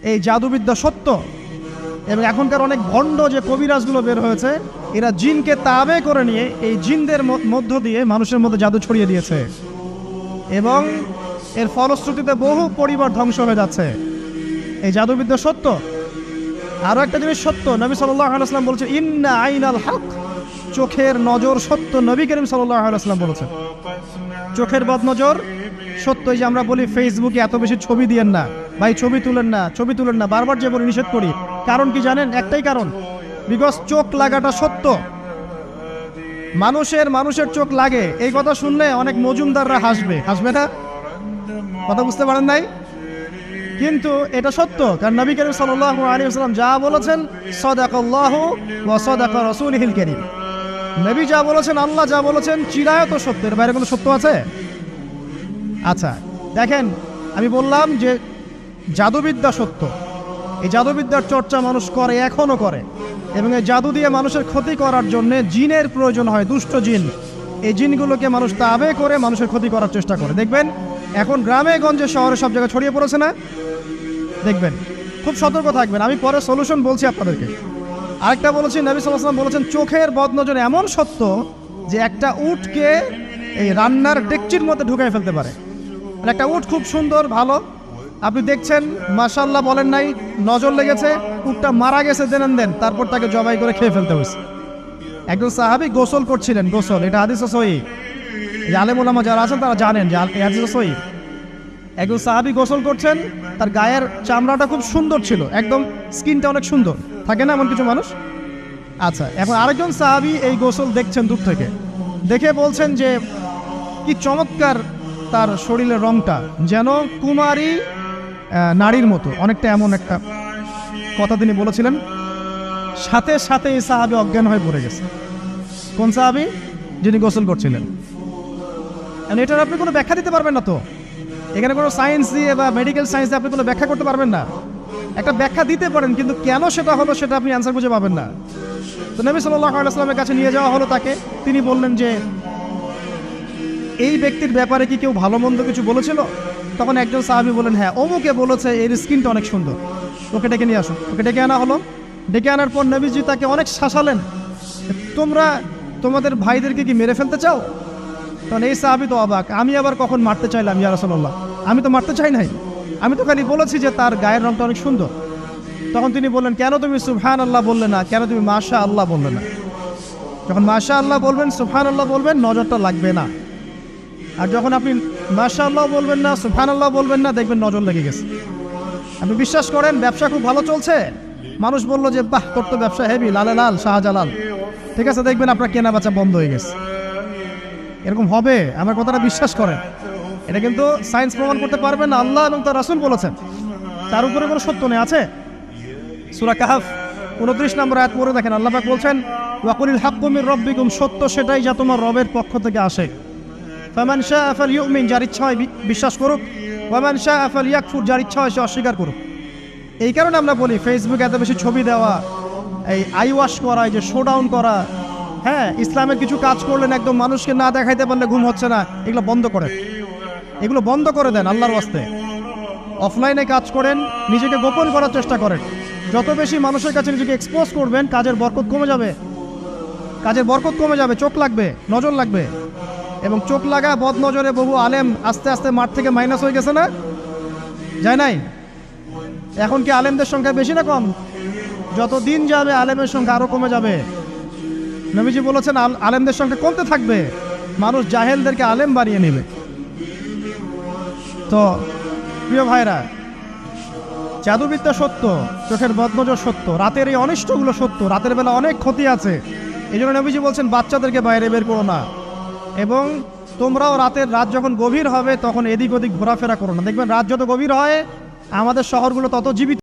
এই জাদুবিদ্যা সত্য। এবং এখনকার অনেক ভণ্ড যে কবিরাজগুলো বের হয়েছে, এরা জিনকে তাবে করে নিয়ে এই জিনদের মধ্য দিয়ে মানুষের মধ্যে জাদু ছড়িয়ে দিয়েছে, এবং এর ফলশ্রুতিতে বহু পরিবার ধ্বংস হয়ে যাচ্ছে। এই জাদুবিদ্যা সত্য। আরও একটা জিনিস সত্য, নবী সাল্লাল্লাহু আলাইহি ওয়াসাল্লাম বলেছেন ইন্না আইনাল হক, চোখের নজর সত্য। নবী করিম সাল্লাল্লাহু আলাইহি ওয়াসাল্লাম বলেছেন চোখের বদনজর সত্য। এই যে আমরা বলি ফেসবুকে এত বেশি ছবি দিয়েন না ভাই, ছবি তুলেন না, ছবি তুলেন না, বারবার যে বলে নিষেধ করি, কারণ কি জানেন? একটাই কারণ, বিকজ চোখ লাগাটা সত্য। মানুষের চোখ লাগে, এই কথা শুনলে অনেক মজুমদাররা হাসবে না? কথা বুঝতে পারেন নাই? কিন্তু এটা সত্য, কারণ নবী করিম সাল্লাল্লাহু আলাইহি ওয়াসাল্লাম যা বলেছেন সাদাকাল্লাহু ওয়া সাদাকা রাসূলুহুল কারীম, নবী যা বলেছেন, আল্লাহ যা বলেছেন চিরায়ত সত্য। এর বাইরে কোনো সত্য আছে? আচ্ছা দেখেন, আমি বললাম যে জাদুবিদ্যা সত্য। এই জাদুবিদ্যার চর্চা মানুষ করে, এখনও করে, এবং এই জাদু দিয়ে মানুষের ক্ষতি করার জন্য জিনের প্রয়োজন হয়, দুষ্ট জিন। এই জিনগুলোকে মানুষ তাবে করে মানুষের ক্ষতি করার চেষ্টা করে। দেখবেন এখন গ্রামে গঞ্জে শহরে সব জায়গায় ছড়িয়ে পড়েছে না? দেখবেন, খুব সতর্ক থাকবেন। আমি পরে সলিউশন বলছি আপনাদেরকে। আরেকটা বলেছি, নবী সাল্লাল্লাহু আলাইহি ওয়াসাল্লাম বলেছেন চোখের বদনজর এমন সত্য যে একটা উটকে এই রান্নার ডেকচির মধ্যে ঢুকাই ফেলতে পারে। একটা উট খুব সুন্দর, ভালো, আপনি দেখছেন মাশাআল্লাহ বলেন নাই, নজর লেগেছে, উটটা মারা গেছে, দেন তারপর তাকে জবাই করে খেয়ে ফেলতে হয়েছে। একজন সাহাবী গোসল করছিলেন, গোসল, এটা হাদিস সহিহ, এই আলেম ওলামা যারা আছেন তারা জানেন যে এই হাদিস সহিহ। একজন সাহাবী গোসল করছেন, তার গায়ের চামড়াটা খুব সুন্দর ছিল, একদম স্কিনটা অনেক সুন্দর, থাকে না এমন কিছু মানুষ? আচ্ছা, এখন আরেকজন সাহাবী এই গোসল দেখছেন দূর থেকে, দেখে বলছেন যে কি চমৎকার তার শরীরের রংটা, যেন কুমারী নারীর মতো, অনেকটা এমন একটা কথা তিনি বলেছিলেন। সাথে সাথে এই সাহাবী অজ্ঞান হয়ে পড়ে গেছে। কোন সাহাবী? যিনি গোসল করছিলেন। এটার আপনি কোনো ব্যাখ্যা দিতে পারবেন না তো, এখানে কোনো সায়েন্স দিয়ে বা মেডিকেল সায়েন্স দিয়ে আপনি কোনো ব্যাখ্যা করতে পারবেন না। একটা ব্যাখ্যা দিতে পারেন, কিন্তু কেন সেটা হলো সেটা আপনি অ্যান্সার খুঁজে পাবেন না। তো নবী সাল্লাল্লাহু আলাইহি ওয়াসাল্লামের কাছে নিয়ে যাওয়া হলো তাকে। তিনি বললেন যে এই ব্যক্তির ব্যাপারে কি কেউ ভালো মন্দ কিছু বলেছিল? তখন একজন সাহাবী বলেন হ্যাঁ, অমুকে বলেছে এর স্কিনটা অনেক সুন্দর, ওকে ডেকে নিয়ে আসো। ওকে ডেকে আনা হলো। ডেকে আনার পর নবীজি তাকে অনেক শাসালেন, তোমরা তোমাদের ভাইদেরকে কি মেরে ফেলতে চাও? তখন এই সাহাবী তো অবাক, আমি আবার কখন মারতে চাইলাম ইয়া রাসূলুল্লাহ? আমি তো মারতে চাই নাই, আমি তো খালি বলেছি যে তার গায়ের রংটা অনেক সুন্দর। তখন তিনি বললেন কেন তুমি সুবহানাল্লাহ বললে না, কেন তুমি মাশাআল্লাহ বললে না? যখন মাশাআল্লাহ বলবেন, সুবহানাল্লাহ বলবেন, নজরটা লাগবে না। আর যখন আপনি মাশাআল্লাহ বলবেন না, সুবহানাল্লাহ বলবেন না, দেখবেন নজর লেগে গেছে। আপনি বিশ্বাস করেন ব্যবসা খুব ভালো চলছে, মানুষ বলল যে বাহ তোর তো ব্যবসা হেভি, লালে লাল শাহজালাল, ঠিক আছে, দেখবেন আপনার কেনা বেচা বন্ধ হয়ে গেছে। এরকম হবে, আমার কথাটা বিশ্বাস করেন। এটা কিন্তু সায়েন্স প্রমাণ করতে পারবে না, আল্লাহ এবং তার রাসূল বলেছেন, তার উপরে কোনো সত্য নেই। আছে সূরা কাহফ 29 নম্বর আয়াত পড়ে দেখেন, আল্লাহ পাক বলছেন ওয়াকুলিল হাক্কু মির রাব্বিকুম, সত্য সেটাই যা তোমার রবের পক্ষ থেকে আসে। ফামান শাআ ফালইউমিন, যার ইচ্ছা হয় বিশ্বাস করুক, ওয়ামান শাআ ফালইয়াকফুর, যার ইচ্ছা হয় সে অস্বীকার করুক। এই কারণে আমরা বলি ফেসবুকে এত বেশি ছবি দেওয়া, এই আই ওয়াশ করা, এই যে শোডাউন করা, হ্যাঁ, ইসলামের কিছু কাজ করলেন একদম মানুষকে না দেখাইতে পারলে ঘুম হচ্ছে না, এগুলো বন্ধ করেন, এগুলো বন্ধ করে দেন আল্লাহর ওয়াস্তে। অফলাইনে কাজ করেন, নিজেকে গোপন করার চেষ্টা করেন। যত বেশি মানুষের কাছে নিজেকে এক্সপোজ করবেন, কাজের বরকত কমে যাবে, কাজের বরকত কমে যাবে, চোখ লাগবে, নজর লাগবে। এবং চোখ লাগা বদনজরে বহু আলেম আস্তে আস্তে মাঠ থেকে মাইনাস হয়ে গেছে না? যায় নাই? এখন কি আলেমদের সংখ্যা বেশি না কম? যত দিন যাবে আলেমের সংখ্যা আরো কমে যাবে। নবীজি বলেছেন আলেমদের সংখ্যা কমতে থাকবে, মানুষ জাহেলদেরকে আলেম বানিয়ে নেবে। তো প্রিয় ভাইরা, জাদুবিদ্যা সত্য, চোখের বদনজর সত্য, রাতের এই অনিষ্টগুলো সত্য, রাতের বেলা অনেক ক্ষতি আছে। এই জন্য নবীজি বলছেন বাচ্চাদেরকে বাইরে বের করো না, এবং তোমরাও রাত যখন গভীর হবে তখন এদিক ওদিক ঘোরাফেরা করো না। দেখবেন রাত যত গভীর হয় আমাদের শহরগুলো তত জীবিত।